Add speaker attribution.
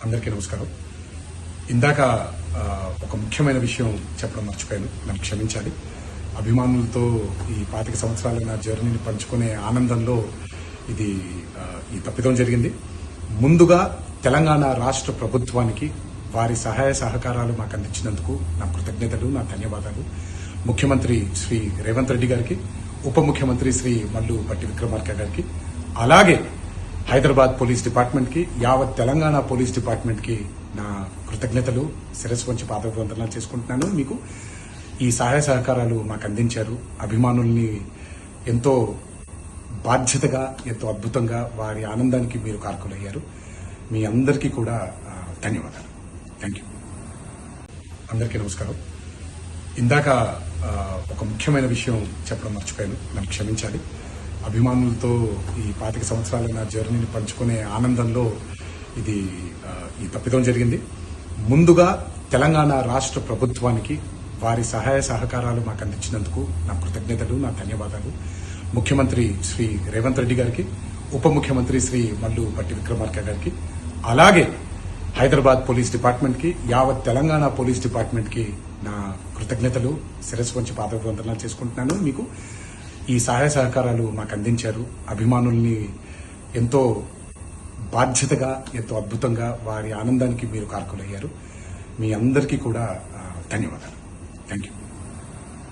Speaker 1: అందరికీ నమస్కారం. ఇందాక ఒక ముఖ్యమైన విషయం చెప్పడం మర్చిపోయాను, నన్ను క్షమించాలి. అభిమానులతో ఈ 25 సంవత్సరాల నా జర్నీని పంచుకునే ఆనందంలో ఈ తప్పిదం జరిగింది. ముందుగా తెలంగాణ రాష్ట్ర ప్రభుత్వానికి వారి సహాయ సహకారాలు మాకు అందించినందుకు నా కృతజ్ఞతలు, నా ధన్యవాదాలు. ముఖ్యమంత్రి శ్రీ రేవంత్ రెడ్డి గారికి, ఉప ముఖ్యమంత్రి శ్రీ మల్లు భట్టి విక్రమార్క గారికి, అలాగే హైదరాబాద్ పోలీస్ డిపార్ట్మెంట్ కి, యావత్ తెలంగాణ పోలీస్ డిపార్ట్మెంట్ కి నా కృతజ్ఞతలు, శిరస్సు వంచి పాదవందనాలు చేసుకుంటున్నాను. మీకు ఈ సహాయ సహకారాలు మాకు అందించారు. అభిమానుల్ని ఎంతో బాధ్యతగా, ఎంతో అద్భుతంగా వారి ఆనందానికి మీరు కారకులయ్యారు. మీ అందరికీ కూడా ధన్యవాదాలు. Thank you. అందరికీ నమస్కారం. ఇందాక ఒక ముఖ్యమైన విషయం చెప్పడం మర్చిపోయాను, నన్ను క్షమించాలి. అభిమానులతో ఈ 25 సంవత్సరాల నా జర్నీని పంచుకునే ఆనందంలో ఈ తప్పిదం జరిగింది. ముందుగా తెలంగాణ రాష్ట్ర ప్రభుత్వానికి వారి సహాయ సహకారాలు మాకు అందించినందుకు నా కృతజ్ఞతలు, నా ధన్యవాదాలు. ముఖ్యమంత్రి శ్రీ రేవంత్ రెడ్డి గారికి, ఉప ముఖ్యమంత్రి శ్రీ మల్లు భట్టి విక్రమార్క గారికి, అలాగే హైదరాబాద్ పోలీస్ డిపార్ట్మెంట్ కి, యావత్ తెలంగాణ పోలీస్ డిపార్ట్మెంట్ కి నా కృతజ్ఞతలు, శిరస్సు వంచి పాదవందనాలు చేసుకుంటున్నాను. మీకు ఈ సహాయ సహకారాలు మాకు అందించారు. అభిమానుల్ని ఎంతో బాధ్యతగా, ఎంతో అద్భుతంగా వారి ఆనందానికి మీరు కారకులయ్యారు. మీ అందరికీ కూడా ధన్యవాదాలు. Thank you.